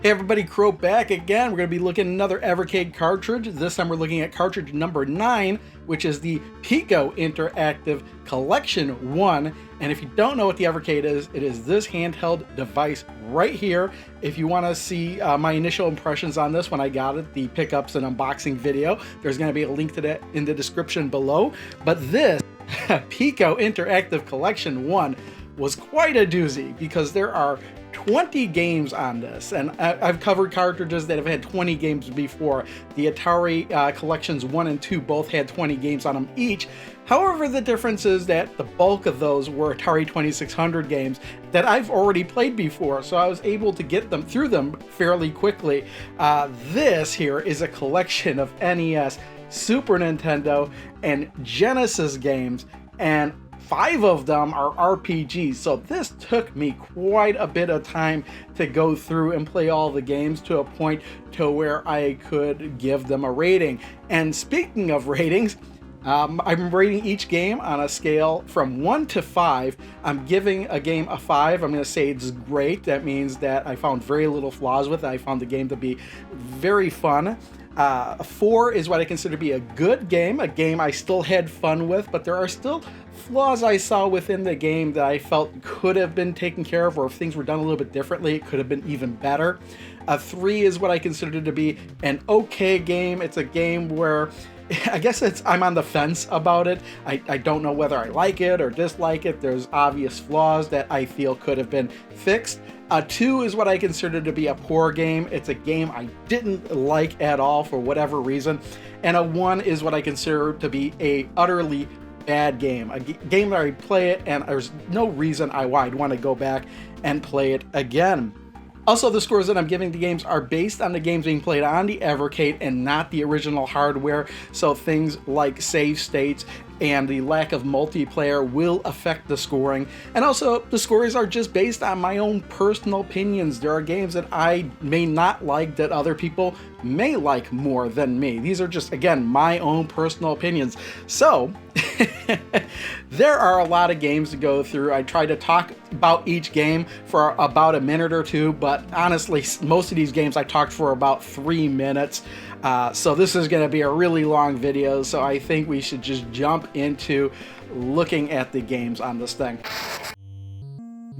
Hey everybody, Crow back again. We're going to be looking at another Evercade cartridge. This time we're looking at cartridge number 9, which is the Piko Interactive Collection 1. And if you don't know what the Evercade is, it is this handheld device right here. If you want to see my initial impressions on this when I got it, the pickups and unboxing video, there's going to be a link to that in the description below. But this Piko Interactive Collection 1 was quite a doozy because there are 20 games on this, and I've covered cartridges that have had 20 games before. The Atari Collections 1 and 2 both had 20 games on them each. However, the difference is that the bulk of those were Atari 2600 games that I've already played before, so I was able to get them through them fairly quickly. This here is a collection of NES, Super Nintendo, and Genesis games, and 5 of them are RPGs, so this took me quite a bit of time to go through and play all the games to a point to where I could give them a rating. And speaking of ratings, I'm rating each game on a scale from 1 to 5. I'm giving a game a 5. I'm going to say it's great. That means that I found very little flaws with it. I found the game to be very fun. A 4 is what I consider to be a good game, a game I still had fun with, but there are still flaws I saw within the game that I felt could have been taken care of, or if things were done a little bit differently, it could have been even better. A 3 is what I consider to be an okay game. It's a game where I guess I'm on the fence about it. I don't know whether I like it or dislike it. There's obvious flaws that I feel could have been fixed. A 2 is what I consider to be a poor game. It's a game I didn't like at all for whatever reason. And a 1 is what I consider to be a utterly bad game. A game that I play it and there's no reason why I'd want to go back and play it again. Also, the scores that I'm giving the games are based on the games being played on the Evercade and not the original hardware, so things like save states and the lack of multiplayer will affect the scoring. And also, the scores are just based on my own personal opinions. There are games that I may not like that other people may like more than me. These are just, again, my own personal opinions. So, there are a lot of games to go through. I try to talk about each game for about a minute or two, but honestly, most of these games I talked for about 3 minutes. So this is going to be a really long video, so I think we should just jump into looking at the games on this thing.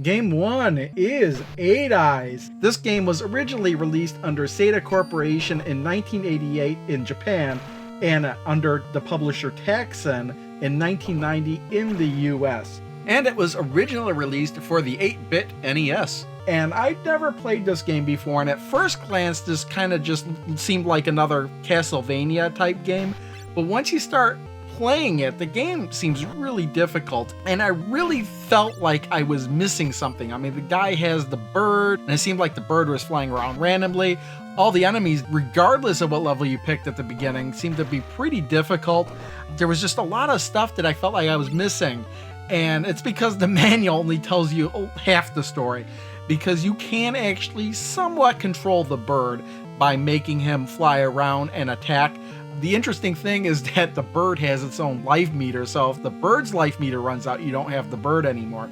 Game 1 is 8 Eyes. This game was originally released under Saga Corporation in 1988 in Japan and under the publisher Drakkhen in 1990 in the US. And it was originally released for the 8-bit NES. And I'd never played this game before, and at first glance this kind of just seemed like another Castlevania type game. But once you start playing it, the game seems really difficult, and I really felt like I was missing something. I mean, the guy has the bird, and it seemed like the bird was flying around randomly. All the enemies, regardless of what level you picked at the beginning, seemed to be pretty difficult. There was just a lot of stuff that I felt like I was missing, and it's because the manual only tells you half the story, because you can actually somewhat control the bird by making him fly around and attack. The interesting thing is that the bird has its own life meter, so if the bird's life meter runs out, you don't have the bird anymore.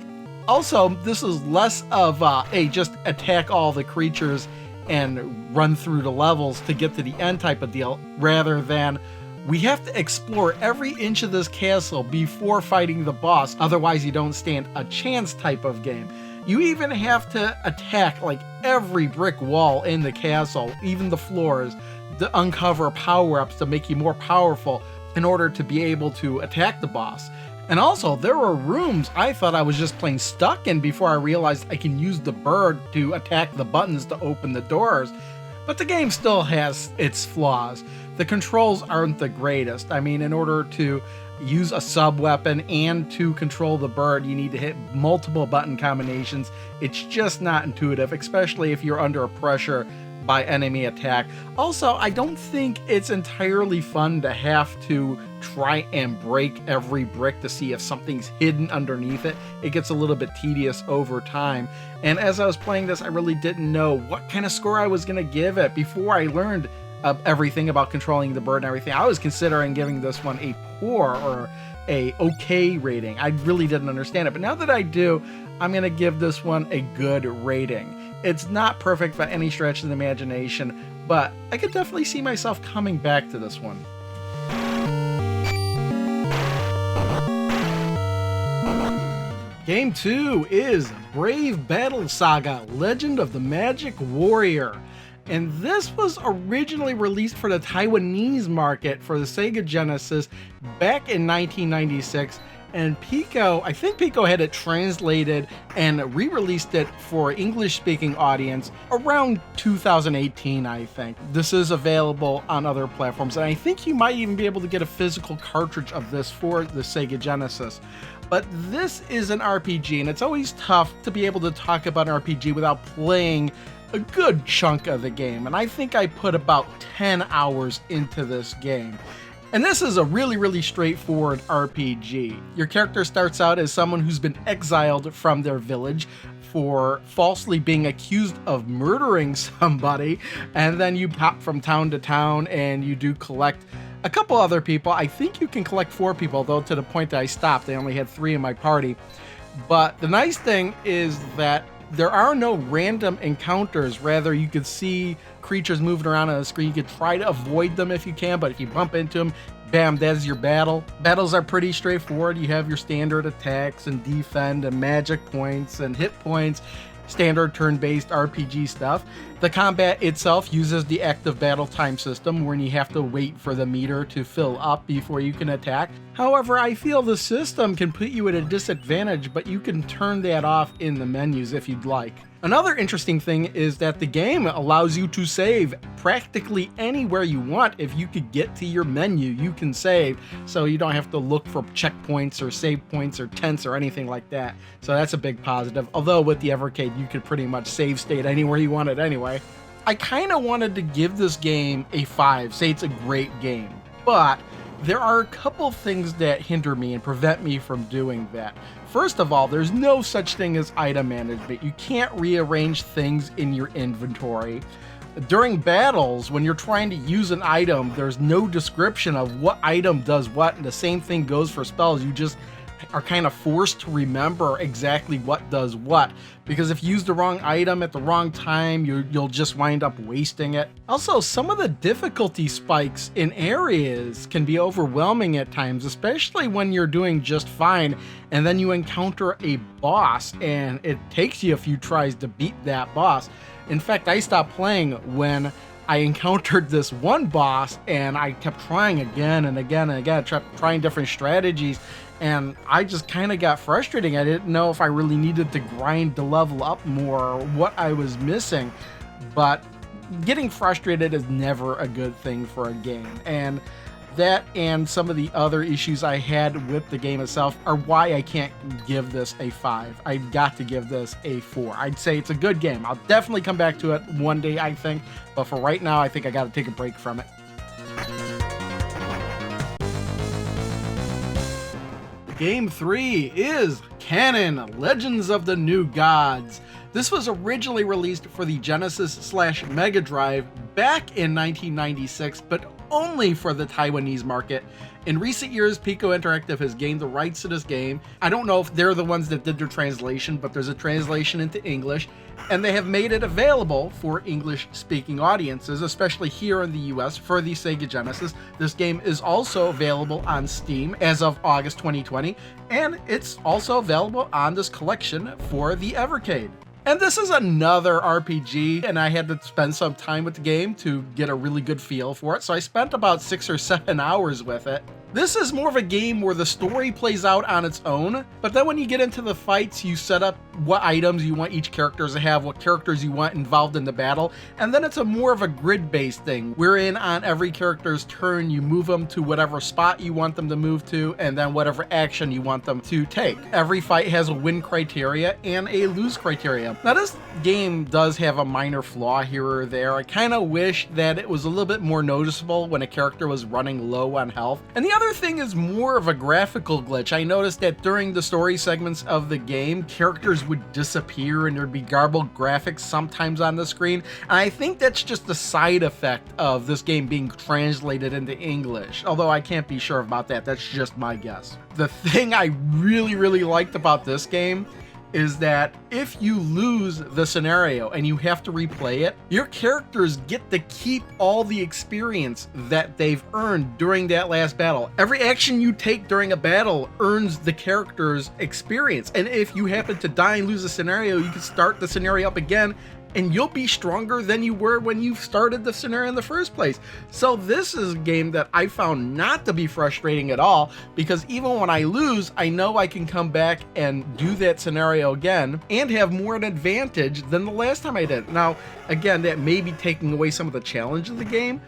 Also, this is less of a just attack all the creatures and run through the levels to get to the end type of deal, rather than we have to explore every inch of this castle before fighting the boss, otherwise you don't stand a chance type of game. You even have to attack like every brick wall in the castle, even the floors, to uncover power-ups to make you more powerful in order to be able to attack the boss. And also, there were rooms I thought I was just plain stuck in before I realized I can use the bird to attack the buttons to open the doors. But the game still has its flaws. The controls aren't the greatest. I mean, in order to use a sub-weapon and to control the bird, you need to hit multiple button combinations. It's just not intuitive, especially if you're under pressure by enemy attack. Also, I don't think it's entirely fun to have to try and break every brick to see if something's hidden underneath it. It gets a little bit tedious over time. And as I was playing this, I really didn't know what kind of score I was going to give it before I learned everything about controlling the bird and everything. I was considering giving this one a poor or a okay rating. I really didn't understand it, but now that I do, I'm going to give this one a good rating. It's not perfect by any stretch of the imagination, but I could definitely see myself coming back to this one. Game 2 is Brave Battle Saga: Legend of the Magic Warrior. And this was originally released for the Taiwanese market for the Sega Genesis back in 1996. And Piko, I think Piko had it translated and re-released it for English-speaking audience around 2018, I think. This is available on other platforms, and I think you might even be able to get a physical cartridge of this for the Sega Genesis. But this is an RPG, and it's always tough to be able to talk about an RPG without playing a good chunk of the game, and I think I put about 10 hours into this game. And this is a really straightforward RPG. Your character starts out as someone who's been exiled from their village for falsely being accused of murdering somebody, and then you pop from town to town and you do collect a couple other people. I think you can collect 4 people, though to the point that I stopped, I only had 3 in my party. But the nice thing is that there are no random encounters. Rather, you could see creatures moving around on the screen. You could try to avoid them if you can, but if you bump into them, bam, that's your battle. Battles are pretty straightforward. You have your standard attacks and defend and magic points and hit points, standard turn-based RPG stuff. The combat itself uses the active battle time system, where you have to wait for the meter to fill up before you can attack. However, I feel the system can put you at a disadvantage, but you can turn that off in the menus if you'd like. Another interesting thing is that the game allows you to save practically anywhere you want. If you could get to your menu, you can save, so you don't have to look for checkpoints or save points or tents or anything like that. So that's a big positive. Although with the Evercade, you could pretty much save state anywhere you wanted anyway. I kind of wanted to give this game a 5, say it's a great game, but there are a couple things that hinder me and prevent me from doing that. First of all, there's no such thing as item management. You can't rearrange things in your inventory. During battles, when you're trying to use an item, there's no description of what item does what, and the same thing goes for spells. You just are kind of forced to remember exactly what does what, because if you use the wrong item at the wrong time, you'll just wind up wasting it. Also, some of the difficulty spikes in areas can be overwhelming at times, especially when you're doing just fine and then you encounter a boss and it takes you a few tries to beat that boss. In fact, I stopped playing when I encountered this one boss and I kept trying again and again and again, trying different strategies, and I just kind of got frustrating. I didn't know if I really needed to grind to level up more or what I was missing, but getting frustrated is never a good thing for a game. And that and some of the other issues I had with the game itself are why I can't give this a 5. I've got to give this a 4. I'd say it's a good game. I'll definitely come back to it one day, I think, but for right now, I think I got to take a break from it. Game 3 is Canon: Legends of the New Gods. This was originally released for the Genesis/Mega Drive back in 1996, but only for the Taiwanese market. In recent years, Piko Interactive has gained the rights to this game. I don't know if they're the ones that did their translation, but there's a translation into English, and they have made it available for English-speaking audiences, especially here in the US for the Sega Genesis. This game is also available on Steam as of August 2020, and it's also available on this collection for the Evercade. And this is another RPG, and I had to spend some time with the game to get a really good feel for it, so I spent about 6 or 7 hours with it. This is more of a game where the story plays out on its own, but then when you get into the fights, you set up what items you want each character to have, what characters you want involved in the battle, and then it's a more of a grid-based thing, wherein on every character's turn, you move them to whatever spot you want them to move to, and then whatever action you want them to take. Every fight has a win criteria and a lose criteria. Now, this game does have a minor flaw here or there. I kind of wish that it was a little bit more noticeable when a character was running low on health. And the other thing is more of a graphical glitch. I noticed that during the story segments of the game, characters would disappear and there'd be garbled graphics sometimes on the screen. And I think that's just a side effect of this game being translated into English, although I can't be sure about that. That's just my guess. The thing I really liked about this game is that if you lose the scenario and you have to replay it, your characters get to keep all the experience that they've earned during that last battle. Every action you take during a battle earns the character's experience. And if you happen to die and lose a scenario, you can start the scenario up again and you'll be stronger than you were when you started the scenario in the first place. So this is a game that I found not to be frustrating at all, because even when I lose, I know I can come back and do that scenario again and have more an advantage than the last time I did. Now, again, that may be taking away some of the challenge of the game,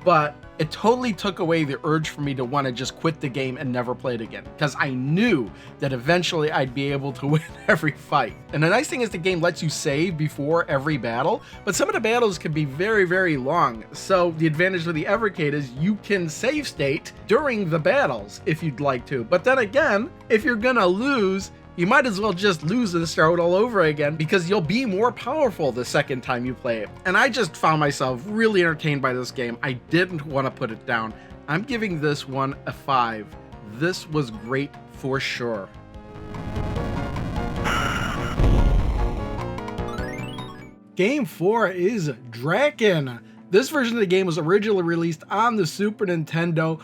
but it totally took away the urge for me to want to just quit the game and never play it again, because I knew that eventually I'd be able to win every fight. And the nice thing is the game lets you save before every battle, but some of the battles can be very, very long. So the advantage of the Evercade is you can save state during the battles if you'd like to. But then again, if you're gonna lose, you might as well just lose and start all over again, because you'll be more powerful the second time you play it. And I just found myself really entertained by this game. I didn't want to put it down. I'm giving this one a 5. This was great for sure. Game 4 is Drakkhen. This version of the game was originally released on the Super Nintendo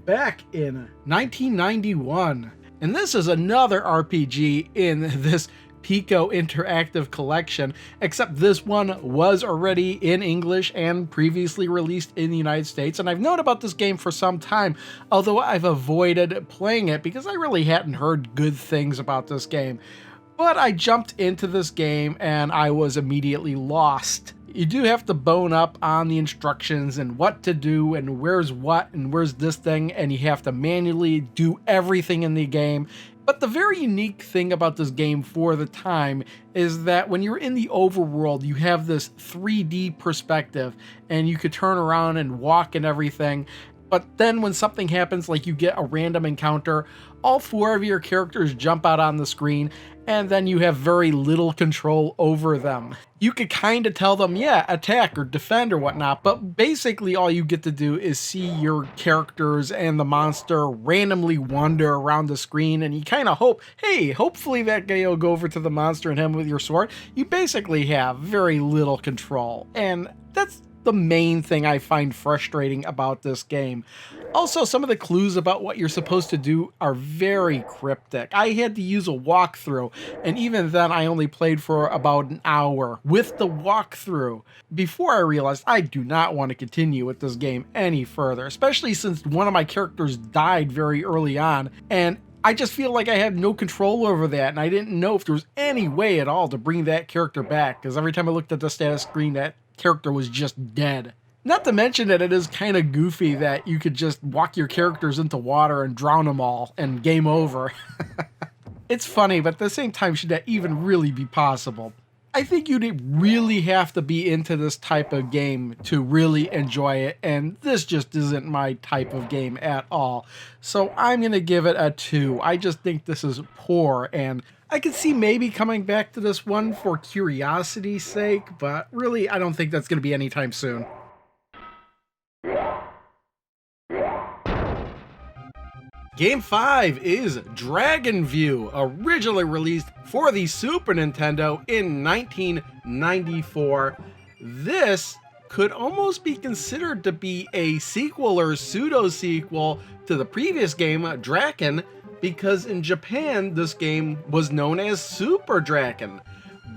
back in 1991. And this is another RPG in this Piko Interactive Collection, except this one was already in English and previously released in the United States. And I've known about this game for some time, although I've avoided playing it because I really hadn't heard good things about this game. But I jumped into this game and I was immediately lost. You do have to bone up on the instructions and what to do and where's what and where's this thing, and you have to manually do everything in the game. But the very unique thing about this game for the time is that when you're in the overworld, you have this 3D perspective and you could turn around and walk and everything. But then when something happens, like you get a random encounter, all 4 of your characters jump out on the screen, and then you have very little control over them. You could kind of tell them, yeah, attack or defend or whatnot, but basically all you get to do is see your characters and the monster randomly wander around the screen, and you kind of hope, hey, hopefully that guy will go over to the monster and hit him with your sword. You basically have very little control, and that's the main thing I find frustrating about this game. Also, some of the clues about what you're supposed to do are very cryptic. I had to use a walkthrough, and even then I only played for about an hour with the walkthrough before I realized I do not want to continue with this game any further, especially since one of my characters died very early on, and I just feel like I had no control over that, and I didn't know if there was any way at all to bring that character back, because every time I looked at the status screen, that character was just dead. Not to mention that it is kind of goofy that you could just walk your characters into water and drown them all and game over. It's funny, but at the same time, should that even really be possible? I think you'd really have to be into this type of game to really enjoy it, and this just isn't my type of game at all. So I'm going to give it a 2. I just think this is poor, and I could see maybe coming back to this one for curiosity's sake, but really I don't think that's going to be anytime soon. Game 5 is Dragon View, originally released for the Super Nintendo in 1994. This could almost be considered to be a sequel or pseudo-sequel to the previous game, Drakkhen, because in Japan, this game was known as Super Drakkhen.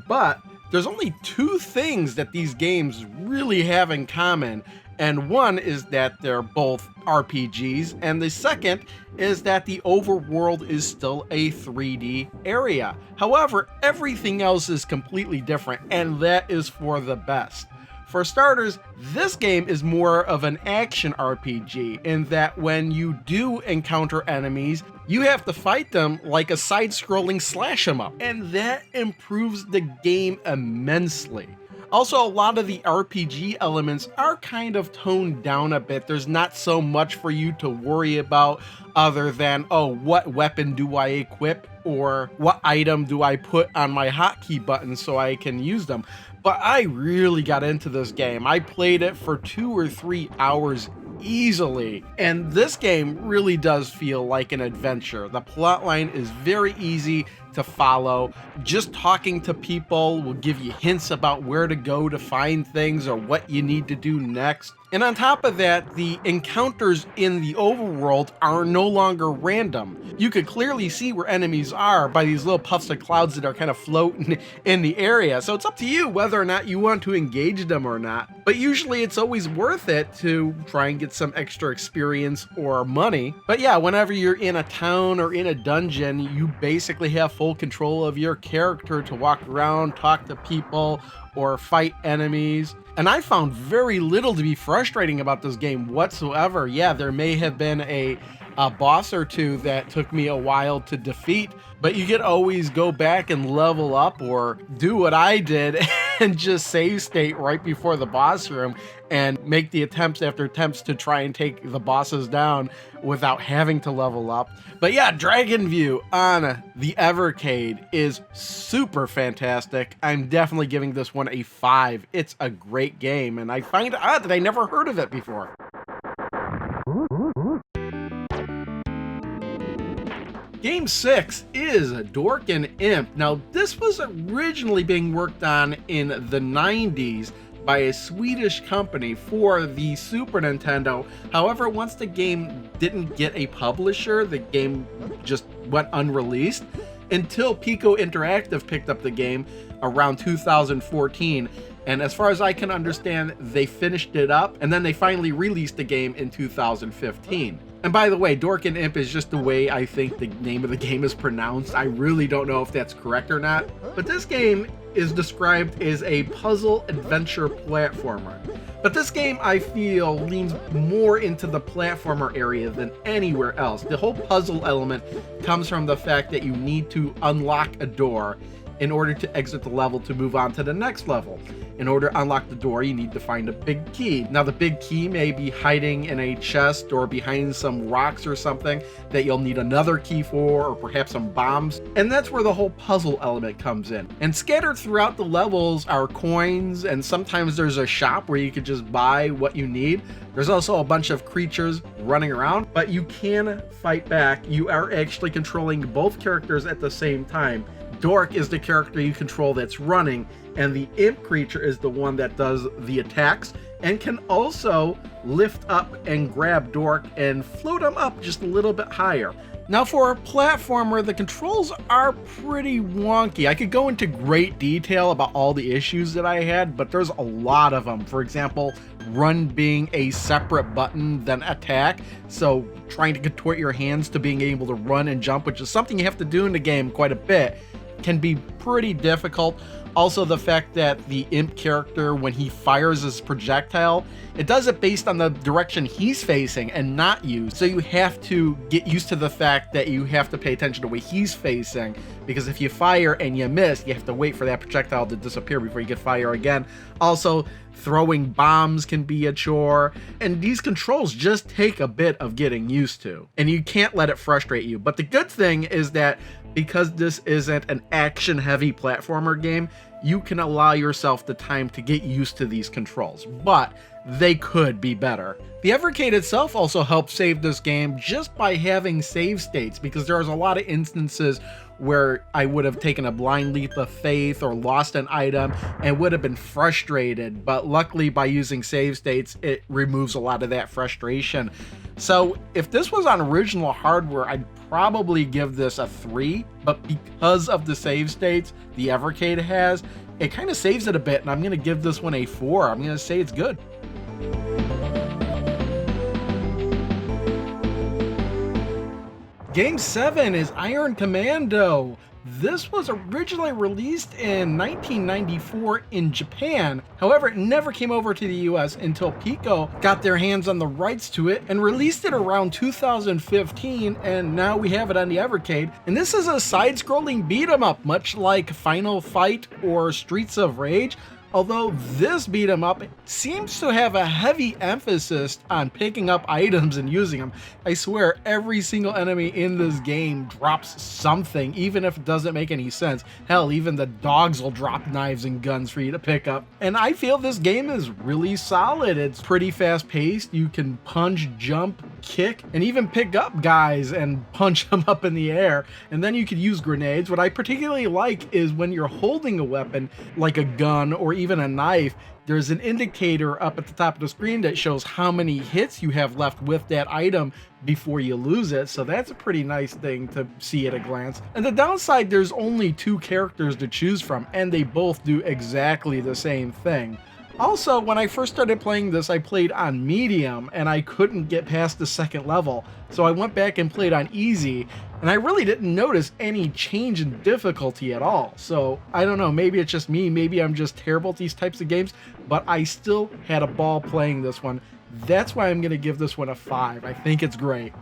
But there's only 2 things that these games really have in common, and one is that they're both RPGs, and the second is that the overworld is still a 3D area. However, everything else is completely different, and that is for the best. For starters, this game is more of an action RPG in that when you do encounter enemies, you have to fight them like a side-scrolling slash 'em up, and that improves the game immensely. Also, a lot of the RPG elements are kind of toned down a bit. There's not so much for you to worry about other than, oh, what weapon do I equip or what item do I put on my hotkey button so I can use them. But I really got into this game. I played it for 2 or 3 hours easily, and this game really does feel like an adventure. The plotline is very easy, to follow. Just talking to people will give you hints about where to go to find things or what you need to do next. And on top of that, the encounters in the overworld are no longer random. You could clearly see where enemies are by these little puffs of clouds that are kind of floating in the area. So it's up to you whether or not you want to engage them or not. But usually it's always worth it to try and get some extra experience or money. But yeah, whenever you're in a town or in a dungeon, you basically have full control of your character to walk around, talk to people, or fight enemies. And I found very little to be frustrating about this game whatsoever. Yeah, there may have been a boss or two that took me a while to defeat, but you could always go back and level up or do what I did and just save state right before the boss room and make the attempts after attempts to try and take the bosses down without having to level up. But yeah, Dragon View on the Evercade is super fantastic. I'm definitely giving this one a 5. It's a great game, and I find it odd that I never heard of it before. Game 6 is Dorke and Ymp. Now, this was originally being worked on in the 90s by a Swedish company for the Super Nintendo. However, once the game didn't get a publisher, the game just went unreleased until Piko Interactive picked up the game around 2014. And as far as I can understand, they finished it up and then they finally released the game in 2015. And by the way, Dorke and Ymp is just the way I think the name of the game is pronounced. I really don't know if that's correct or not. But this game is described as a puzzle adventure platformer. But this game, I feel, leans more into the platformer area than anywhere else. The whole puzzle element comes from the fact that you need to unlock a door in order to exit the level to move on to the next level. In order to unlock the door, you need to find a big key. Now, the big key may be hiding in a chest or behind some rocks or something that you'll need another key for, or perhaps some bombs. And that's where the whole puzzle element comes in. And scattered throughout the levels are coins, and sometimes there's a shop where you could just buy what you need. There's also a bunch of creatures running around, but you can fight back. You are actually controlling both characters at the same time. Dorke is the character you control that's running, and the Imp creature is the one that does the attacks and can also lift up and grab Dorke and float him up just a little bit higher. Now, for a platformer, the controls are pretty wonky. I could go into great detail about all the issues that I had, but there's a lot of them. For example, run being a separate button than attack, so trying to contort your hands to being able to run and jump, which is something you have to do in the game quite a bit, can be pretty difficult. Also, the fact that the Imp character, when he fires his projectile, it does it based on the direction he's facing and not you. So you have to get used to the fact that you have to pay attention to where he's facing, because if you fire and you miss, you have to wait for that projectile to disappear before you can fire again. Also, throwing bombs can be a chore, and these controls just take a bit of getting used to, and you can't let it frustrate you. But the good thing is that because this isn't an action-heavy platformer game, you can allow yourself the time to get used to these controls, but they could be better. The Evercade itself also helped save this game just by having save states, because there's a lot of instances where I would have taken a blind leap of faith or lost an item and would have been frustrated, but luckily by using save states, it removes a lot of that frustration. So if this was on original hardware, I'd probably give this a 3, but because of the save states the Evercade has, it kind of saves it a bit, and I'm going to give this one a 4. I'm going to say it's good. Game 7 is Iron Commando. This was originally released in 1994 in Japan. However, it never came over to the US until Piko got their hands on the rights to it and released it around 2015, and now we have it on the Evercade. And this is a side-scrolling beat-em-up, much like Final Fight or Streets of Rage. Although this beat 'em up seems to have a heavy emphasis on picking up items and using them. I swear every single enemy in this game drops something, even if it doesn't make any sense. Hell, even the dogs will drop knives and guns for you to pick up. And I feel this game is really solid. It's pretty fast paced. You can punch, jump, kick and even pick up guys and punch them up in the air. And then you could use grenades. What I particularly like is when you're holding a weapon like a gun or even a knife, there's an indicator up at the top of the screen that shows how many hits you have left with that item before you lose it. So that's a pretty nice thing to see at a glance. And the downside, there's only 2 characters to choose from, and they both do exactly the same thing. Also, when I first started playing this, I played on medium and I couldn't get past the 2nd level. So I went back and played on easy, and I really didn't notice any change in difficulty at all. So I don't know, maybe it's just me, maybe I'm just terrible at these types of games, but I still had a ball playing this one. That's why I'm gonna give this one a 5. I think it's great.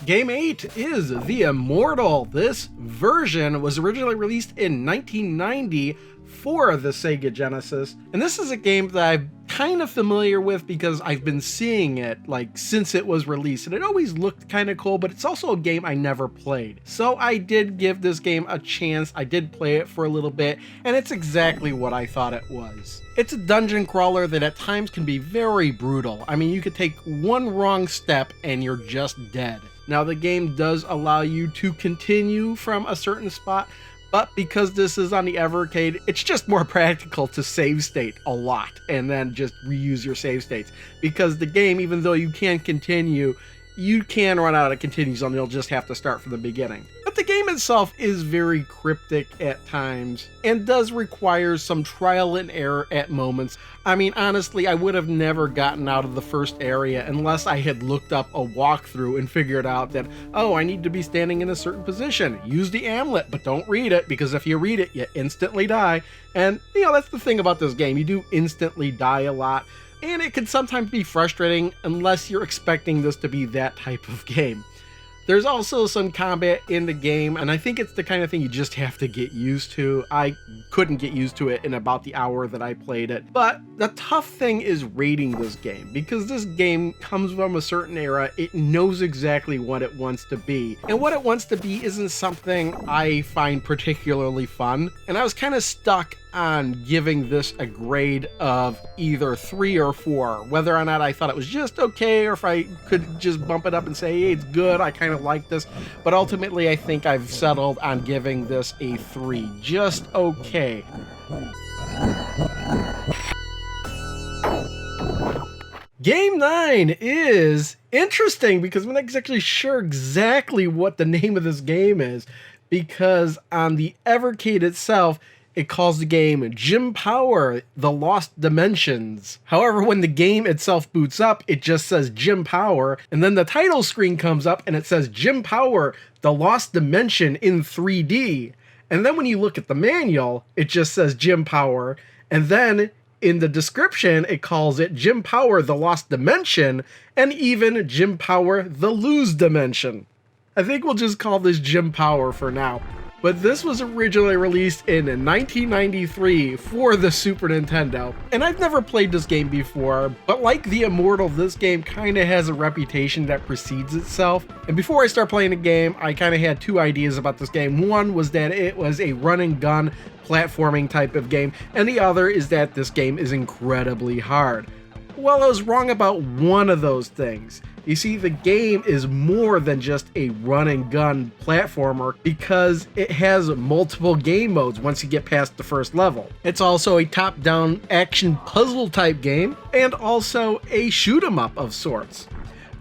Game 8 is the Immortal. This version was originally released in 1990 for the Sega Genesis, and this is a game that I'm kind of familiar with because I've been seeing it like since it was released, and it always looked kind of cool, but it's also a game I never played. So I did give this game a chance. I did play it for a little bit, and it's exactly what I thought it was. It's a dungeon crawler that at times can be very brutal. I mean, you could take one wrong step and you're just dead. Now, the game does allow you to continue from a certain spot, but because this is on the Evercade, it's just more practical to save state a lot and then just reuse your save states. Because the game, even though you can continue, you can run out of continues and you'll just have to start from the beginning. But the game itself is very cryptic at times and does require some trial and error at moments. I mean, honestly, I would have never gotten out of the first area unless I had looked up a walkthrough and figured out that, oh, I need to be standing in a certain position. Use the amulet, but don't read it, because if you read it, you instantly die. And, you know, that's the thing about this game. You do instantly die a lot. And it can sometimes be frustrating unless you're expecting this to be that type of game. There's also some combat in the game, and I think it's the kind of thing you just have to get used to. I couldn't get used to it in about the hour that I played it. But the tough thing is rating this game, because this game comes from a certain era. It knows exactly what it wants to be. And what it wants to be isn't something I find particularly fun. And I was kind of stuck on giving this a grade of either 3 or 4, whether or not I thought it was just okay or if I could just bump it up and say, hey, it's good, I kind of like this. But ultimately, I think I've settled on giving this a 3, just okay. Game 9 is interesting because I'm not exactly sure exactly what the name of this game is, because on the Evercade itself, it calls the game Jim Power, The Lost Dimensions. However, when the game itself boots up, it just says Jim Power, and then the title screen comes up and it says Jim Power, The Lost Dimension in 3D. And then when you look at the manual, it just says Jim Power, and then in the description, it calls it Jim Power, The Lost Dimension, and even Jim Power, The Lose Dimension. I think we'll just call this Jim Power for now. But this was originally released in 1993 for the Super Nintendo. And I've never played this game before, but like the Immortal, this game kind of has a reputation that precedes itself. And before I start playing the game, I kind of had 2 ideas about this game. One was that it was a run and gun platforming type of game, and the other is that this game is incredibly hard. Well, I was wrong about one of those things. You see, the game is more than just a run and gun platformer because it has multiple game modes once you get past the first level. It's also a top-down action puzzle type game and also a shoot 'em up of sorts.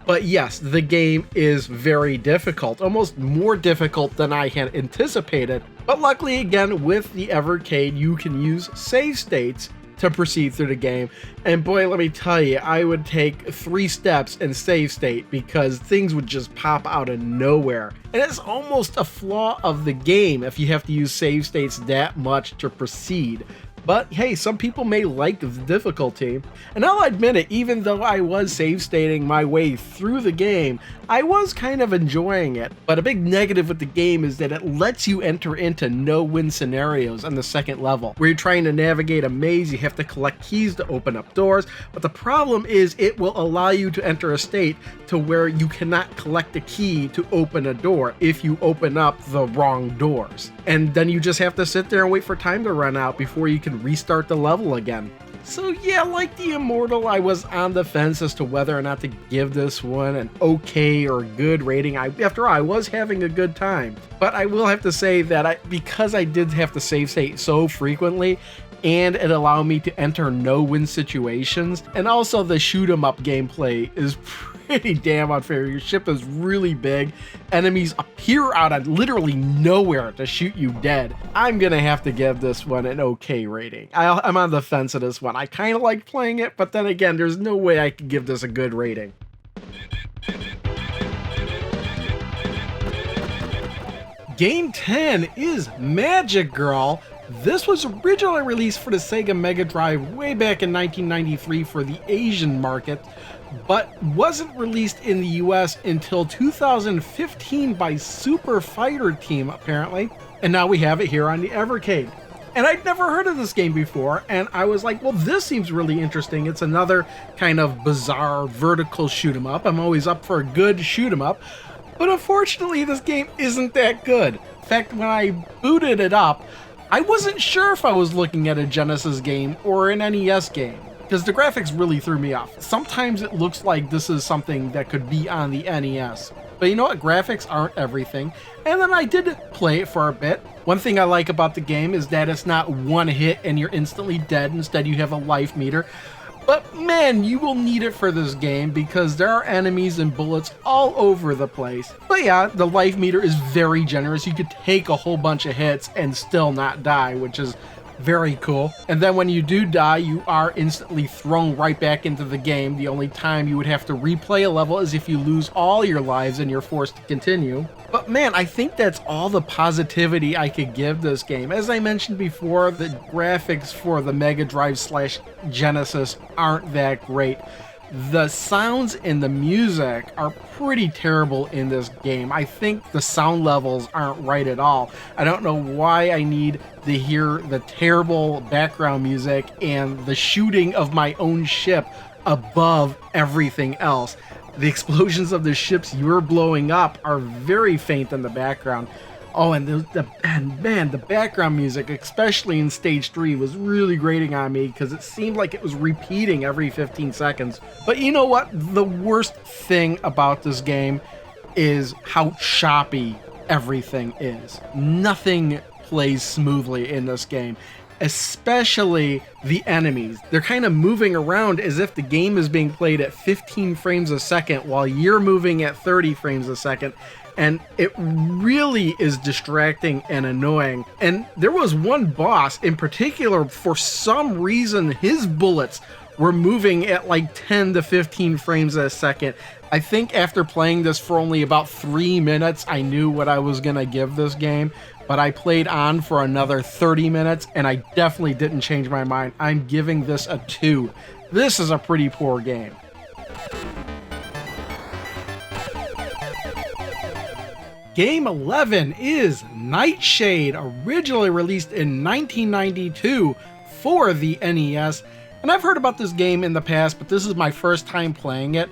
But yes, the game is very difficult, almost more difficult than I had anticipated. But luckily, again, with the Evercade, you can use save states to proceed through the game. And boy, let me tell you, I would take 3 steps and save state because things would just pop out of nowhere. And it's almost a flaw of the game if you have to use save states that much to proceed. But hey, some people may like the difficulty. And I'll admit it, even though I was save stating my way through the game, I was kind of enjoying it. But a big negative with the game is that it lets you enter into no-win scenarios on the 2nd level, where you're trying to navigate a maze. You have to collect keys to open up doors. But the problem is it will allow you to enter a state to where you cannot collect a key to open a door if you open up the wrong doors. And then you just have to sit there and wait for time to run out before you can restart the level again. So yeah, like the Immortal, I was on the fence as to whether or not to give this one an okay or good rating. After all, I was having a good time. But I will have to say that because I did have to save state so frequently, and it allowed me to enter no-win situations, and also the shoot 'em up gameplay is pretty damn unfair. Your ship is really big, enemies appear out of literally nowhere to shoot you dead. I'm gonna have to give this one an okay rating. I'm on the fence of this one. I kind of like playing it, but then again, there's no way I could give this a good rating. Game 10 is Magic Girl. This was originally released for the Sega Mega Drive way back in 1993 for the Asian market, but wasn't released in the US until 2015 by Super Fighter Team, apparently. And now we have it here on the Evercade. And I'd never heard of this game before, and I was like, well, this seems really interesting. It's another kind of bizarre vertical shoot 'em up. I'm always up for a good shoot 'em up. But unfortunately, this game isn't that good. In fact, when I booted it up, I wasn't sure if I was looking at a Genesis game or an NES game, because the graphics really threw me off. Sometimes it looks like this is something that could be on the NES. But you know what? Graphics aren't everything. And then I did play it for a bit. One thing I like about the game is that it's not one hit and you're instantly dead. Instead, you have a life meter. But man, you will need it for this game because there are enemies and bullets all over the place. But yeah, the life meter is very generous. You could take a whole bunch of hits and still not die, which is very cool. And then when you do die, you are instantly thrown right back into the game. The only time you would have to replay a level is if you lose all your lives and you're forced to continue. But man, I think that's all the positivity I could give this game. As I mentioned before, the graphics for the Mega Drive / Genesis aren't that great. The sounds and the music are pretty terrible in this game. I think the sound levels aren't right at all. I don't know why I need to hear the terrible background music and the shooting of my own ship above everything else. The explosions of the ships you're blowing up are very faint in the background. Oh, and the background music, especially in Stage 3, was really grating on me because it seemed like it was repeating every 15 seconds. But you know what? The worst thing about this game is how choppy everything is. Nothing plays smoothly in this game, especially the enemies. They're kind of moving around as if the game is being played at 15 frames a second while you're moving at 30 frames a second. And it really is distracting and annoying. And there was one boss in particular, for some reason, his bullets were moving at like 10 to 15 frames a second. I think after playing this for only about 3 minutes, I knew what I was gonna give this game, but I played on for another 30 minutes and I definitely didn't change my mind. I'm giving this a 2. This is a pretty poor game. Game 11 is NightShade, originally released in 1992 for the NES. And I've heard about this game in the past, but this is my first time playing it.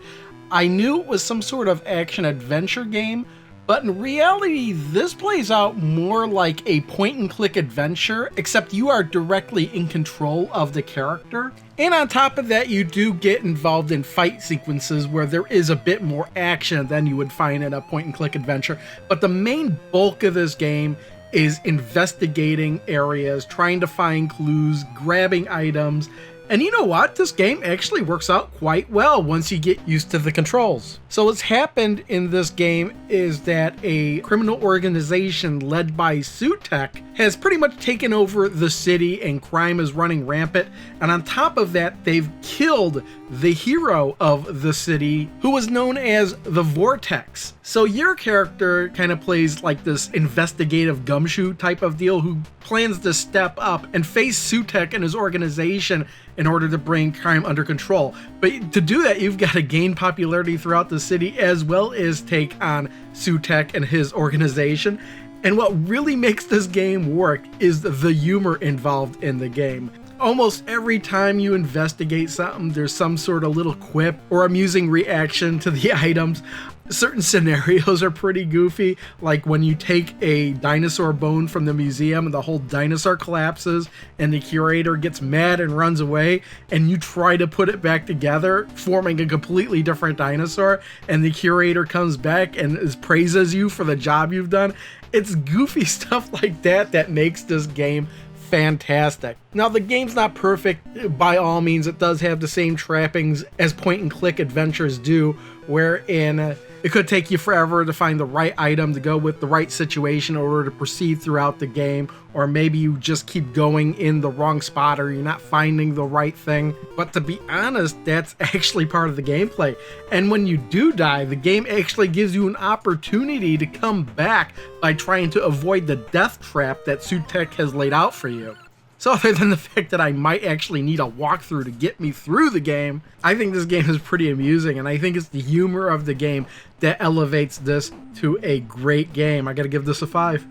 I knew it was some sort of action-adventure game, but in reality, this plays out more like a point-and-click adventure, except you are directly in control of the character. And on top of that, you do get involved in fight sequences where there is a bit more action than you would find in a point-and-click adventure. But the main bulk of this game is investigating areas, trying to find clues, grabbing items. And you know what? This game actually works out quite well once you get used to the controls. So what's happened in this game is that a criminal organization led by Sutek has pretty much taken over the city and crime is running rampant. And on top of that, they've killed the hero of the city, who was known as the Vortex. So your character kind of plays like this investigative gumshoe type of deal who plans to step up and face Sutek and his organization in order to bring crime under control. But to do that, you've got to gain popularity throughout the city as well as take on Sutek and his organization. And what really makes this game work is the humor involved in the game. Almost every time you investigate something, there's some sort of little quip or amusing reaction to the items. Certain scenarios are pretty goofy, like when you take a dinosaur bone from the museum and the whole dinosaur collapses and the curator gets mad and runs away, and you try to put it back together, forming a completely different dinosaur, and the curator comes back and praises you for the job you've done. It's goofy stuff like that that makes this game fantastic. Now, the game's not perfect by all means. It does have the same trappings as point and click adventures do, wherein it could take you forever to find the right item to go with the right situation in order to proceed throughout the game, or maybe you just keep going in the wrong spot or you're not finding the right thing. But to be honest, that's actually part of the gameplay. And when you do die, the game actually gives you an opportunity to come back by trying to avoid the death trap that Sutek has laid out for you. So other than the fact that I might actually need a walkthrough to get me through the game, I think this game is pretty amusing, and I think it's the humor of the game that elevates this to a great game. I gotta give this a 5.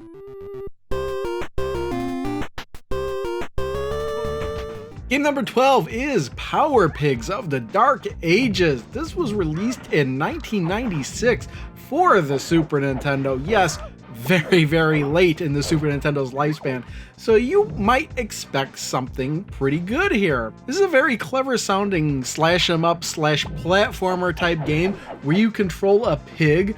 Game number 12 is Power Pigs of the Dark Ages. This was released in 1996 for the Super Nintendo. Yes, very, very late in the Super Nintendo's lifespan, so you might expect something pretty good here. This is a very clever sounding slash 'em up slash platformer type game where you control a pig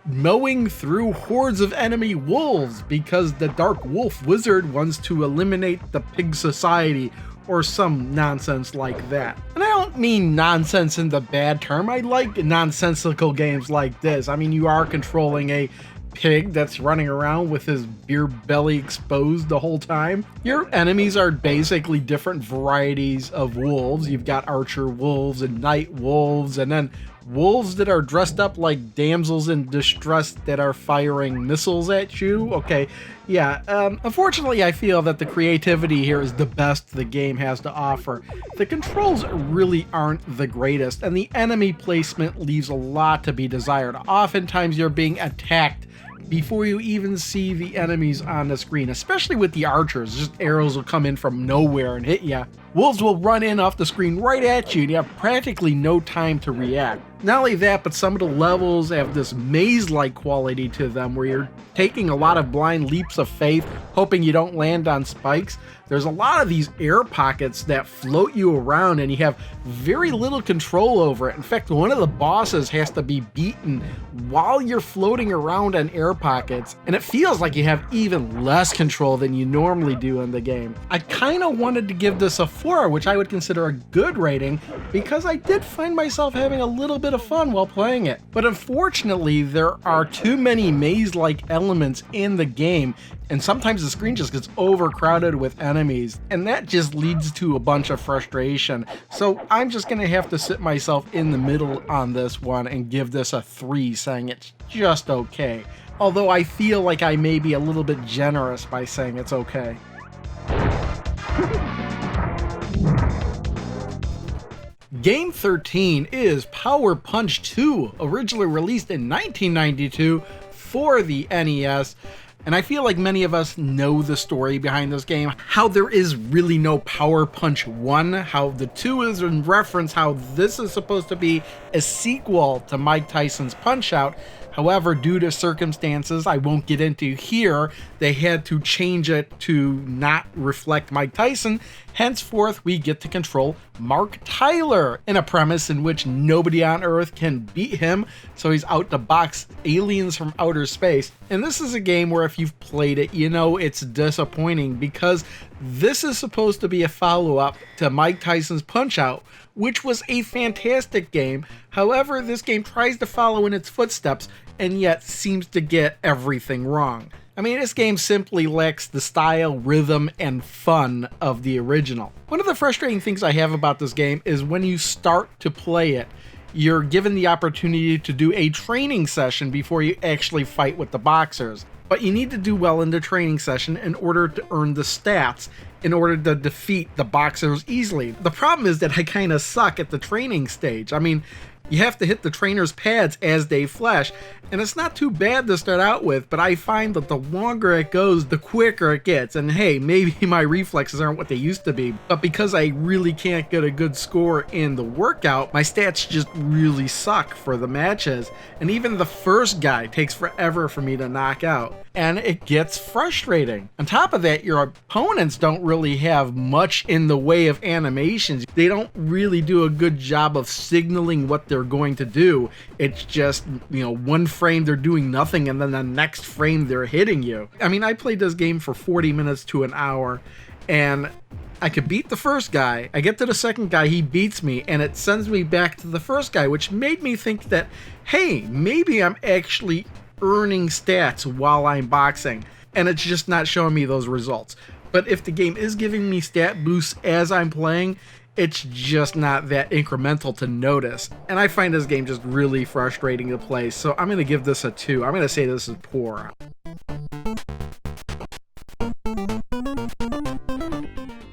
mowing through hordes of enemy wolves because the Dark Wolf Wizard wants to eliminate the pig society, or some nonsense like that. And I don't mean nonsense in the bad term. I like nonsensical games like this. I mean, you are controlling a pig that's running around with his beer belly exposed the whole time. Your enemies are basically different varieties of wolves. You've got archer wolves and night wolves, and then wolves that are dressed up like damsels in distress that are firing missiles at you. Okay, yeah, unfortunately I feel that the creativity here is the best the game has to offer. The controls really aren't the greatest, and the enemy placement leaves a lot to be desired. Oftentimes you're being attacked before you even see the enemies on the screen, especially with the archers. Just arrows will come in from nowhere and hit ya. Wolves will run in off the screen right at you and you have practically no time to react. Not only that, but some of the levels have this maze-like quality to them where you're taking a lot of blind leaps of faith, hoping you don't land on spikes. There's a lot of these air pockets that float you around and you have very little control over it. In fact, one of the bosses has to be beaten while you're floating around on air pockets, and it feels like you have even less control than you normally do in the game. I kind of wanted to give this a 4, which I would consider a good rating, because I did find myself having a little bit of fun while playing it. But unfortunately, there are too many maze-like elements in the game, and sometimes the screen just gets overcrowded with enemies, and that just leads to a bunch of frustration. So I'm just gonna have to sit myself in the middle on this one and give this a 3, saying it's just okay. Although I feel like I may be a little bit generous by saying it's okay. Game 13 is Power Punch 2, originally released in 1992 for the NES. And I feel like many of us know the story behind this game, how there is really no Power Punch 1, how the 2 is in reference, how this is supposed to be a sequel to Mike Tyson's Punch-Out. However, due to circumstances I won't get into here, they had to change it to not reflect Mike Tyson. Henceforth, we get to control Mark Tyler in a premise in which nobody on Earth can beat him, so he's out to box aliens from outer space. And this is a game where if you've played it, you know it's disappointing, because this is supposed to be a follow-up to Mike Tyson's Punch-Out, which was a fantastic game. However, this game tries to follow in its footsteps and yet seems to get everything wrong. I mean, this game simply lacks the style, rhythm, and fun of the original. One of the frustrating things I have about this game is when you start to play it, you're given the opportunity to do a training session before you actually fight with the boxers. But you need to do well in the training session in order to earn the stats, in order to defeat the boxers easily. The problem is that I kind of suck at the training stage. I mean, You have to hit the trainer's pads as they flash, and it's not too bad to start out with, but I find that the longer it goes, the quicker it gets. And hey, maybe my reflexes aren't what they used to be, but because I really can't get a good score in the workout, my stats just really suck for the matches. And even the first guy takes forever for me to knock out, and it gets frustrating. On top of that, your opponents don't really have much in the way of animations. They don't really do a good job of signaling what they're going to do. It's just, one frame they're doing nothing, and then the next frame they're hitting you. I mean, I played this game for 40 minutes to an hour, and I could beat the first guy. I get to the second guy, he beats me, and it sends me back to the first guy, which made me think that, hey, maybe I'm actually earning stats while I'm boxing, and it's just not showing me those results. But if the game is giving me stat boosts as I'm playing, it's just not that incremental to notice. And I find this game just really frustrating to play, so I'm going to give this a 2. I'm going to say this is poor.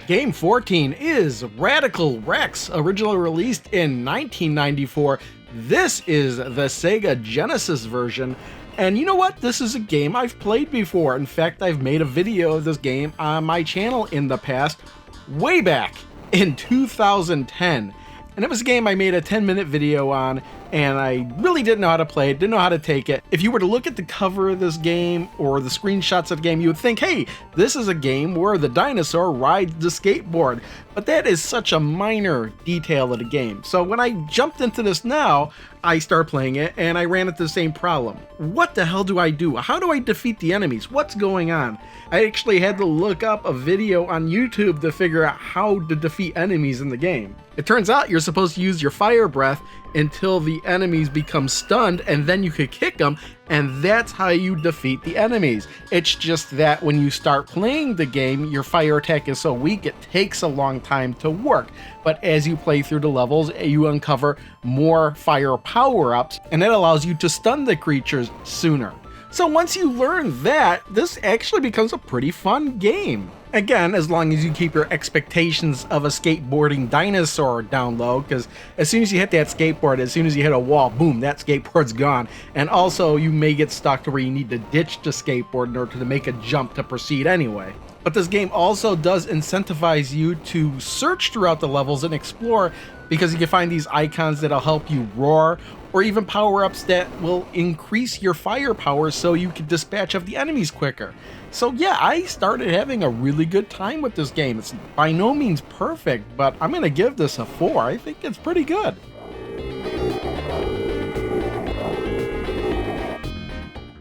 Game 14 is Radical Rex, originally released in 1994. This is the Sega Genesis version. And you know what? This is a game I've played before. In fact, I've made a video of this game on my channel in the past, way back in 2010. And it was a game I made a 10-minute video on, and I really didn't know how to play it, didn't know how to take it. If you were to look at the cover of this game or the screenshots of the game, you would think, hey, this is a game where the dinosaur rides the skateboard. But that is such a minor detail of the game. So when I jumped into this now, I started playing it, and I ran into the same problem. What the hell do I do? How do I defeat the enemies? What's going on? I actually had to look up a video on YouTube to figure out how to defeat enemies in the game. It turns out you're supposed to use your fire breath until the enemies become stunned, and then you could kick them, and that's how you defeat the enemies. It's just that when you start playing the game, your fire attack is so weak it takes a long time to work. But as you play through the levels, you uncover more fire power-ups, and that allows you to stun the creatures sooner. So once you learn that, this actually becomes a pretty fun game. Again, as long as you keep your expectations of a skateboarding dinosaur down low, because as soon as you hit that skateboard, as soon as you hit a wall, boom, that skateboard's gone. And also, you may get stuck to where you need to ditch the skateboard in order to make a jump to proceed anyway. But this game also does incentivize you to search throughout the levels and explore, because you can find these icons that'll help you roar, or even power-ups that will increase your firepower so you can dispatch of the enemies quicker. So yeah, I started having a really good time with this game. It's by no means perfect, but I'm gonna give this a 4. I think it's pretty good.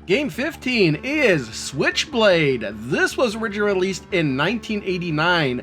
Game 15 is Switchblade. This was originally released in 1989,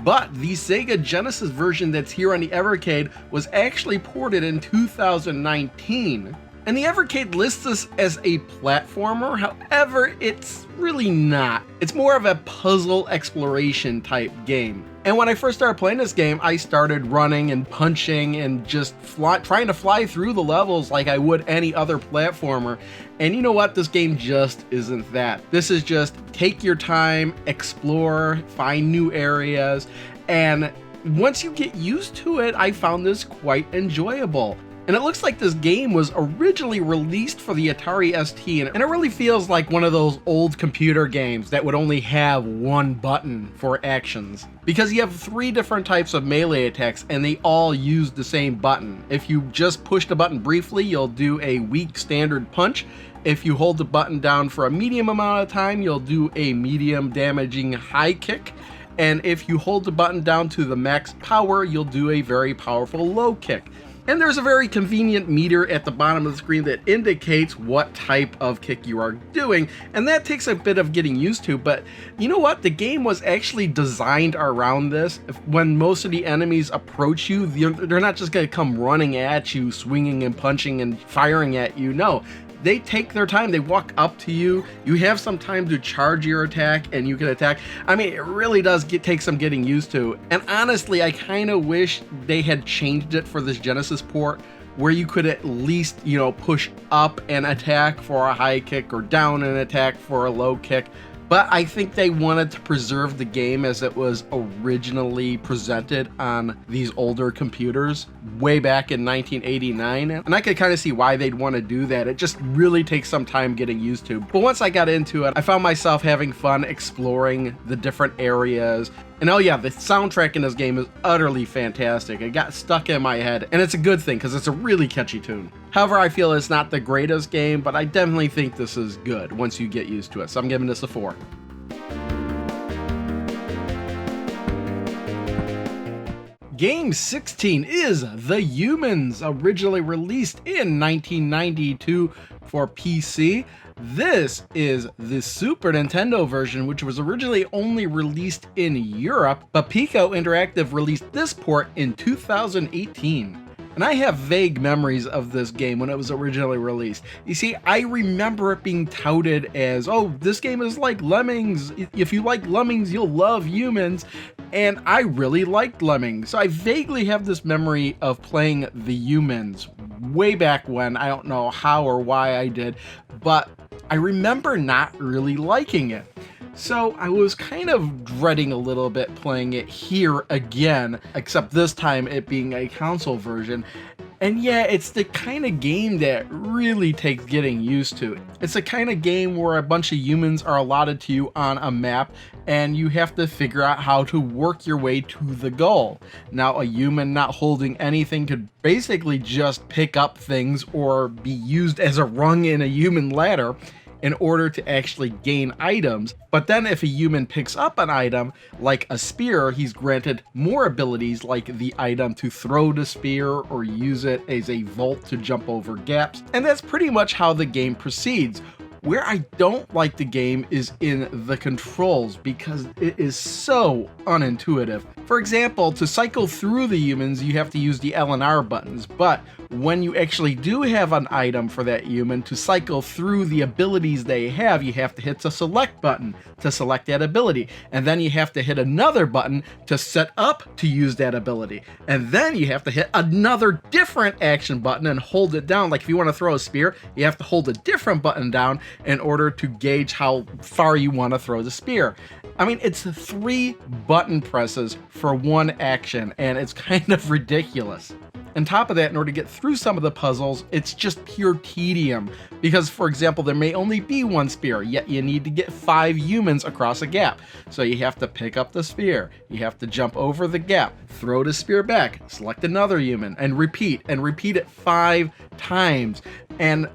but the Sega Genesis version that's here on the Evercade was actually ported in 2019. And the Evercade lists this as a platformer, however, it's really not. It's more of a puzzle exploration type game. And when I first started playing this game, I started running and punching and just trying to fly through the levels like I would any other platformer. And you know what? This game just isn't that. This is just take your time, explore, find new areas, and once you get used to it, I found this quite enjoyable. And it looks like this game was originally released for the Atari ST, and it really feels like one of those old computer games that would only have one button for actions. Because you have 3 different types of melee attacks, and they all use the same button. If you just push the button briefly, you'll do a weak standard punch. If you hold the button down for a medium amount of time, you'll do a medium damaging high kick. And if you hold the button down to the max power, you'll do a very powerful low kick. And there's a very convenient meter at the bottom of the screen that indicates what type of kick you are doing, and that takes a bit of getting used to, but you know what? The game was actually designed around this. When most of the enemies approach you, they're not just going to come running at you, swinging and punching and firing at you. No. They take their time, they walk up to you, you have some time to charge your attack, and you can attack. I mean, it really does take some getting used to. And honestly, I kind of wish they had changed it for this Genesis port, where you could at least, push up and attack for a high kick, or down and attack for a low kick. But I think they wanted to preserve the game as it was originally presented on these older computers. way back in 1989, and I could kind of see why they'd want to do that. It just really takes some time getting used to. But once I got into it, I found myself having fun exploring the different areas. And oh yeah, the soundtrack in this game is utterly fantastic. It got stuck in my head, and it's a good thing because it's a really catchy tune. However, I feel it's not the greatest game, but I definitely think this is good once you get used to it. So I'm giving this a 4. Game 16 is The Humans, originally released in 1992 for PC. This is the Super Nintendo version, which was originally only released in Europe, but Piko Interactive released this port in 2018. And I have vague memories of this game when it was originally released. You see, I remember it being touted as, oh, this game is like Lemmings. If you like Lemmings, you'll love Humans. And I really liked Lemmings. So I vaguely have this memory of playing the Humans way back when. I don't know how or why I did, but I remember not really liking it. So I was kind of dreading a little bit playing it here again, except this time it being a console version. And yeah, it's the kind of game that really takes getting used to. It's the kind of game where a bunch of humans are allotted to you on a map, and you have to figure out how to work your way to the goal. Now, a human not holding anything could basically just pick up things or be used as a rung in a human ladder in order to actually gain items. But then if a human picks up an item, like a spear, he's granted more abilities like the item to throw the spear or use it as a vault to jump over gaps. And that's pretty much how the game proceeds. Where I don't like the game is in the controls because it is so unintuitive. For example, to cycle through the humans, you have to use the L and R buttons, but when you actually do have an item for that human, to cycle through the abilities they have, you have to hit the select button to select that ability, and then you have to hit another button to set up to use that ability, and then you have to hit another different action button and hold it down. Like if you want to throw a spear, you have to hold a different button down in order to gauge how far you want to throw the spear. I mean, it's 3 button presses for one action, and it's kind of ridiculous. On top of that, in order to get through some of the puzzles, it's just pure tedium. Because, for example, there may only be 1 spear, yet you need to get 5 humans across a gap. So you have to pick up the spear, you have to jump over the gap, throw the spear back, select another human, and repeat it 5 times. And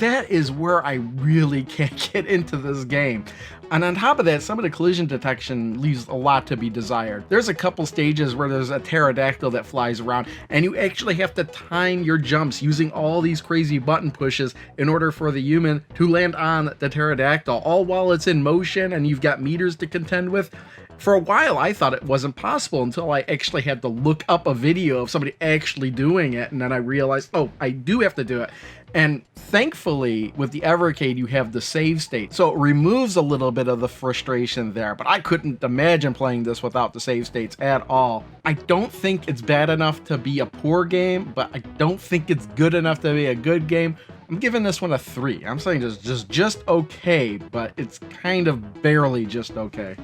that is where I really can't get into this game. And on top of that, some of the collision detection leaves a lot to be desired. There's a couple stages where there's a pterodactyl that flies around, and you actually have to time your jumps using all these crazy button pushes in order for the human to land on the pterodactyl, all while it's in motion and you've got meters to contend with. For a while, I thought it wasn't possible until I actually had to look up a video of somebody actually doing it, and then I realized, oh, I do have to do it. And thankfully, with the Evercade, you have the save state, so it removes a little bit of the frustration there, but I couldn't imagine playing this without the save states at all. I don't think it's bad enough to be a poor game, but I don't think it's good enough to be a good game. I'm giving this one a 3. I'm saying just okay, but it's kind of barely just okay.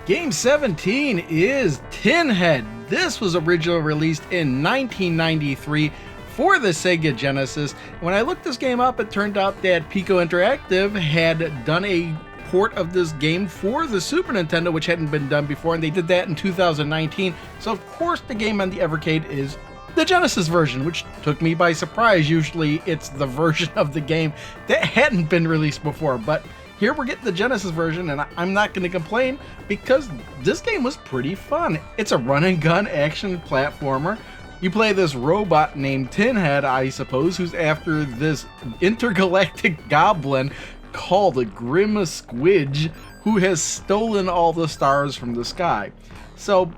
Game 17 is Tinhead. This was originally released in 1993 for the Sega Genesis. When I looked this game up, it turned out that Piko Interactive had done a port of this game for the Super Nintendo, which hadn't been done before, and they did that in 2019. So of course the game on the Evercade is the Genesis version, which took me by surprise. Usually it's the version of the game that hadn't been released before, but here we're getting the Genesis version, and I'm not going to complain because this game was pretty fun. It's a run and gun action platformer. You play this robot named Tinhead, I suppose, who's after this intergalactic goblin called a Grimsquidge, who has stolen all the stars from the sky. So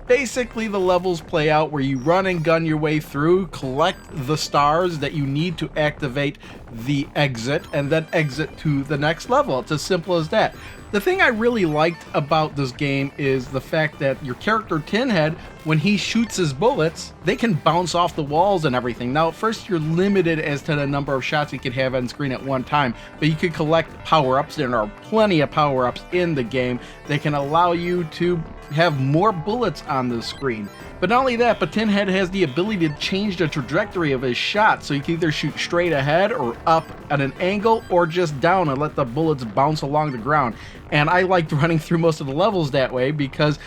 basically the levels play out where you run and gun your way through, collect the stars that you need to activate the exit, and then exit to the next level. It's as simple as that. The thing I really liked about this game is the fact that your character Tinhead, when he shoots his bullets, they can bounce off the walls and everything. Now, at first you're limited as to the number of shots you can have on screen at one time, but you could collect power-ups. There are plenty of power-ups in the game that can allow you to have more bullets on the screen. But not only that, but Tinhead has the ability to change the trajectory of his shot, so you can either shoot straight ahead or up at an angle or just down and let the bullets bounce along the ground. And I liked running through most of the levels that way because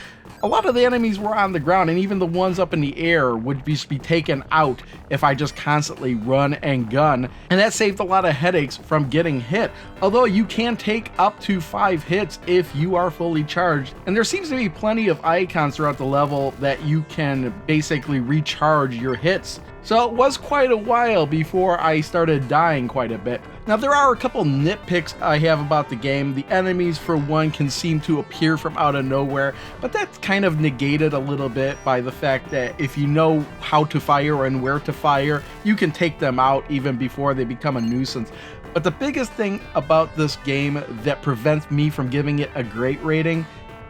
a lot of the enemies were on the ground, and even the ones up in the air would just be taken out if I just constantly run and gun, and that saved a lot of headaches from getting hit. Although you can take up to 5 hits if you are fully charged, and there seems to be plenty of icons throughout the level that you can basically recharge your hits. So it was quite a while before I started dying quite a bit. Now, there are a couple nitpicks I have about the game. The enemies, for one, can seem to appear from out of nowhere, but that's kind of negated a little bit by the fact that if you know how to fire and where to fire, you can take them out even before they become a nuisance. But the biggest thing about this game that prevents me from giving it a great rating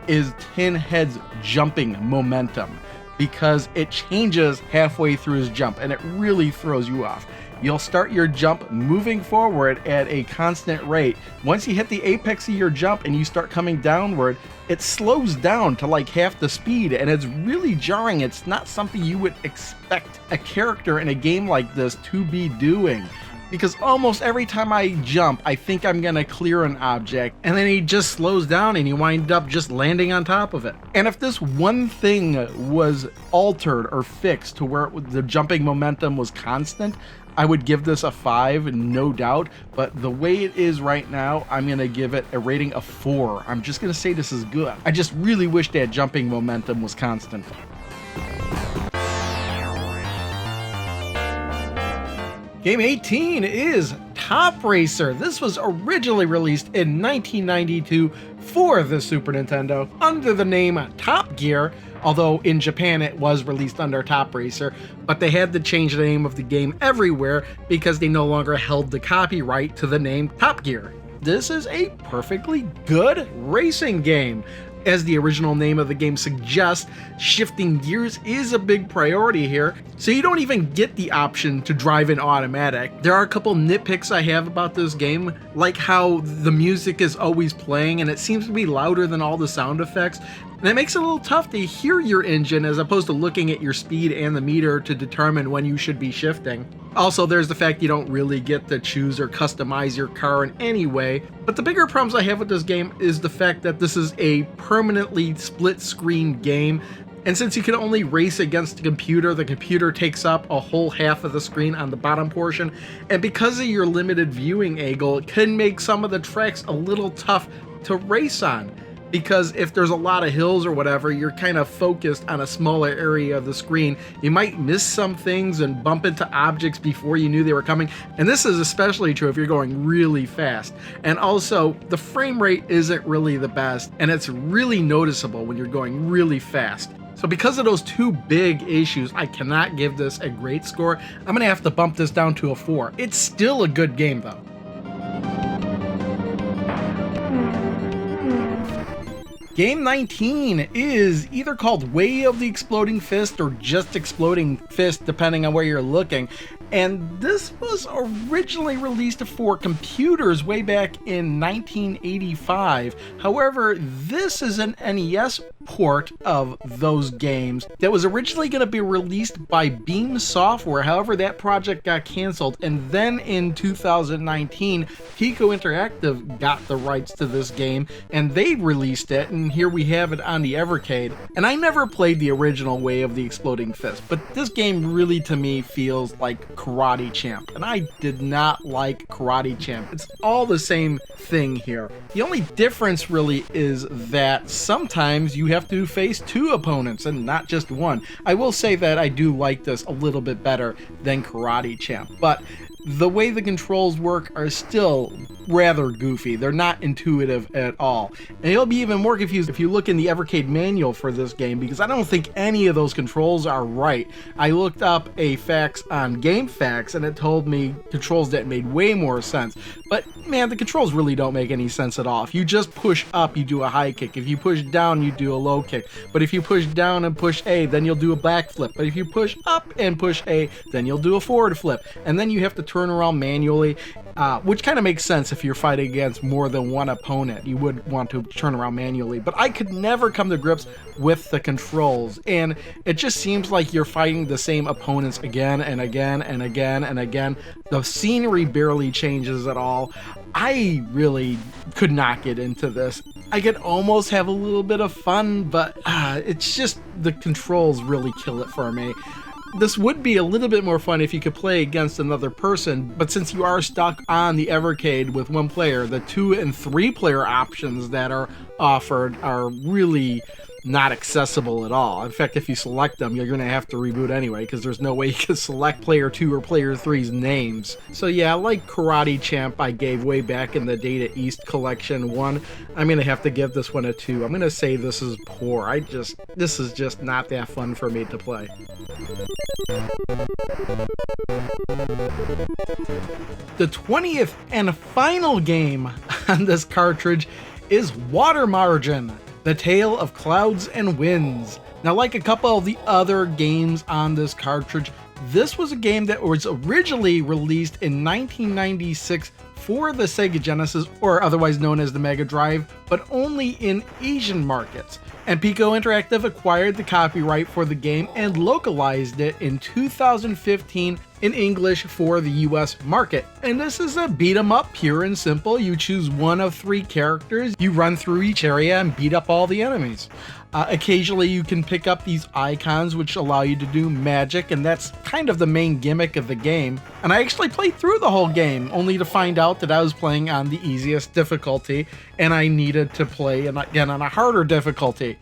is Tinhead's jumping momentum, because it changes halfway through his jump and it really throws you off. You'll start your jump moving forward at a constant rate. Once you hit the apex of your jump and you start coming downward, it slows down to like half the speed, and it's really jarring. It's not something you would expect a character in a game like this to be doing, because almost every time I jump, I think I'm gonna clear an object, and then he just slows down and you wind up just landing on top of it. And if this one thing was altered or fixed to where the jumping momentum was constant, I would give this a 5, no doubt, but the way it is right now, I'm gonna give it a rating of 4. I'm just gonna say this is good. I just really wish that jumping momentum was constant. Game 18 is Top Racer. This was originally released in 1992 for the Super Nintendo under the name Top Gear, although in Japan it was released under Top Racer, but they had to change the name of the game everywhere because they no longer held the copyright to the name Top Gear. This is a perfectly good racing game. As the original name of the game suggests, shifting gears is a big priority here, so you don't even get the option to drive in automatic. There are a couple nitpicks I have about this game, like how the music is always playing and it seems to be louder than all the sound effects, and it makes it a little tough to hear your engine as opposed to looking at your speed and the meter to determine when you should be shifting. Also, there's the fact you don't really get to choose or customize your car in any way. But the bigger problems I have with this game is the fact that this is a permanently split screen game. And since you can only race against the computer takes up a whole half of the screen on the bottom portion. And because of your limited viewing angle, it can make some of the tracks a little tough to race on. Because if there's a lot of hills or whatever, you're kind of focused on a smaller area of the screen. You might miss some things and bump into objects before you knew they were coming. And this is especially true if you're going really fast. And also, the frame rate isn't really the best, and it's really noticeable when you're going really fast. So because of those two big issues, I cannot give this a great score. I'm gonna have to bump this down to a 4. It's still a good game though. Game 19 is either called Way of the Exploding Fist or just Exploding Fist, depending on where you're looking. And this was originally released for computers way back in 1985. However, this is an NES port of those games that was originally going to be released by Beam Software. However, that project got canceled, and then in 2019, Piko Interactive got the rights to this game, and they released it, and here we have it on the Evercade. And I never played the original Way of the Exploding Fist, but this game really, to me, feels like Karate Champ, and I did not like Karate Champ. It's all the same thing here. The only difference really is that sometimes you have to face 2 opponents and not just one. I will say that I do like this a little bit better than Karate Champ, but the way the controls work are still rather goofy. They're not intuitive at all. And you'll be even more confused if you look in the Evercade manual for this game, because I don't think any of those controls are right. I looked up a facts on GameFAQs and it told me controls that made way more sense. But man, the controls really don't make any sense at all. If you just push up, you do a high kick. If you push down, you do a low kick. But if you push down and push A, then you'll do a back flip. But if you push up and push A, then you'll do a forward flip. And then you have to turn around manually, which kind of makes sense if you're fighting against more than one opponent. You would want to turn around manually. But I could never come to grips with the controls. And it just seems like you're fighting the same opponents again and again and again and again. The scenery barely changes at all. I really could not get into this. I could almost have a little bit of fun, but it's just the controls really kill it for me. This would be a little bit more fun if you could play against another person, but since you are stuck on the Evercade with one player, the 2 and 3 player options that are offered are really not accessible at all. In fact, if you select them, you're going to have to reboot anyway, because there's no way you can select player 2 or player 3's names. So yeah, like Karate Champ I gave way back in the Data East Collection 1, I'm going to have to give this one a 2. I'm going to say this is poor. This is just not that fun for me to play. The 20th and final game on this cartridge is Water Margin, The Tale of Clouds and Winds. Now, like a couple of the other games on this cartridge, this was a game that was originally released in 1996 for the Sega Genesis, or otherwise known as the Mega Drive, but only in Asian markets. And Piko Interactive acquired the copyright for the game and localized it in 2015 in English for the US market. And this is a beat 'em up, pure and simple. You choose one of 3 characters, you run through each area and beat up all the enemies. Occasionally you can pick up these icons which allow you to do magic, and that's kind of the main gimmick of the game. And I actually played through the whole game only to find out that I was playing on the easiest difficulty and I needed to play again on a harder difficulty.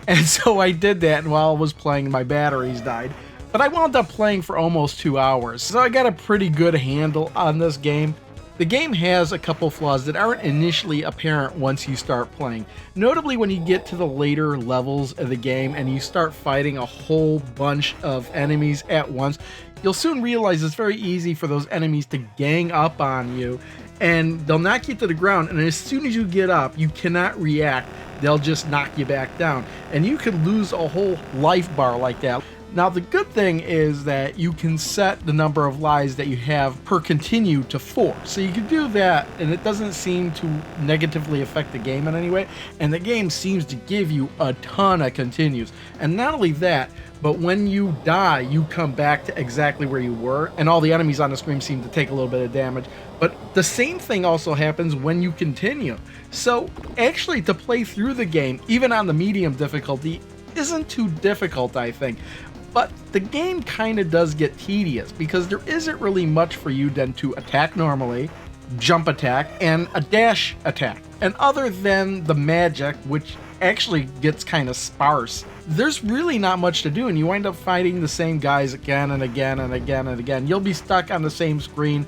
And so I did that, and while I was playing my batteries died. But I wound up playing for almost 2 hours, so I got a pretty good handle on this game. The game has a couple flaws that aren't initially apparent once you start playing. Notably, when you get to the later levels of the game and you start fighting a whole bunch of enemies at once, you'll soon realize it's very easy for those enemies to gang up on you, and they'll knock you to the ground, and as soon as you get up, you cannot react. They'll just knock you back down, and you could lose a whole life bar like that. Now, the good thing is that you can set the number of lives that you have per continue to 4. So you can do that, and it doesn't seem to negatively affect the game in any way. And the game seems to give you a ton of continues. And not only that, but when you die, you come back to exactly where you were, and all the enemies on the screen seem to take a little bit of damage. But the same thing also happens when you continue. So actually, to play through the game, even on the medium difficulty, isn't too difficult, I think. But the game kind of does get tedious because there isn't really much for you than to attack normally, jump attack, and a dash attack. And other than the magic, which actually gets kind of sparse, there's really not much to do, and you wind up fighting the same guys again and again and again and again. You'll be stuck on the same screen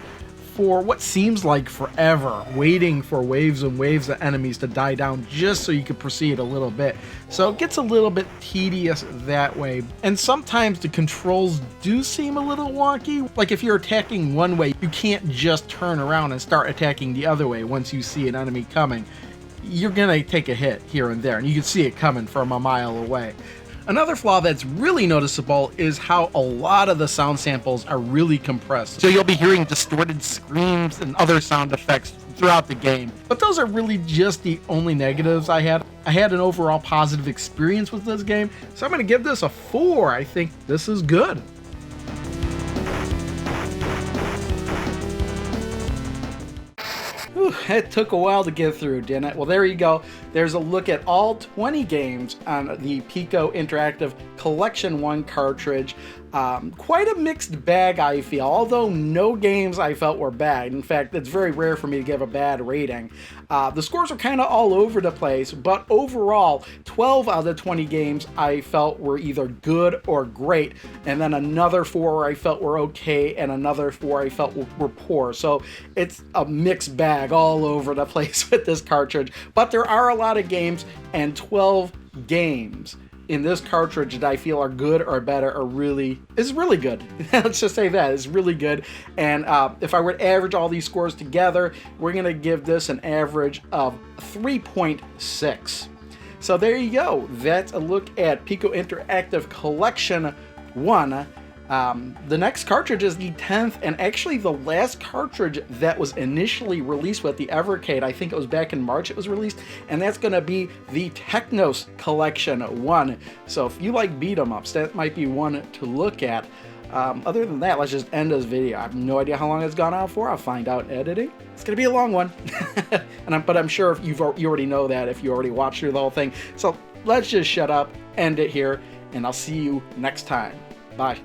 for what seems like forever, waiting for waves and waves of enemies to die down just so you can proceed a little bit. So it gets a little bit tedious that way. And sometimes the controls do seem a little wonky. Like if you're attacking one way, you can't just turn around and start attacking the other way once you see an enemy coming. You're gonna take a hit here and there, and you can see it coming from a mile away. Another flaw that's really noticeable is how a lot of the sound samples are really compressed. So you'll be hearing distorted screams and other sound effects throughout the game. But those are really just the only negatives I had. I had an overall positive experience with this game, so I'm going to give this a 4. I think this is good. Whew, it took a while to get through, didn't it? Well, there you go. There's a look at all 20 games on the Piko Interactive Collection 1 cartridge. Quite a mixed bag, I feel, although no games I felt were bad. In fact, it's very rare for me to give a bad rating. The scores are kind of all over the place, but overall, 12 out of the 20 games I felt were either good or great, and then another 4 I felt were okay, and another 4 I felt were poor. So it's a mixed bag all over the place with this cartridge, but there are a lot of games, and 12 games in this cartridge that I feel are good or better is really good. Let's just say that it's really good. And if I were to average all these scores together, we're gonna give this an average of 3.6. So there you go. That's a look at Piko Interactive Collection 1. The next cartridge is the 10th and actually the last cartridge that was initially released with the Evercade. I think it was back in March it was released, and that's going to be the Technos Collection 1. So if you like beat 'em ups, that might be one to look at. Other than that, let's just end this video. I have no idea how long it's gone on for. I'll find out editing. It's going to be a long one. But I'm sure if you already know that if you already watched through the whole thing. So let's just shut up, end it here, and I'll see you next time. Bye.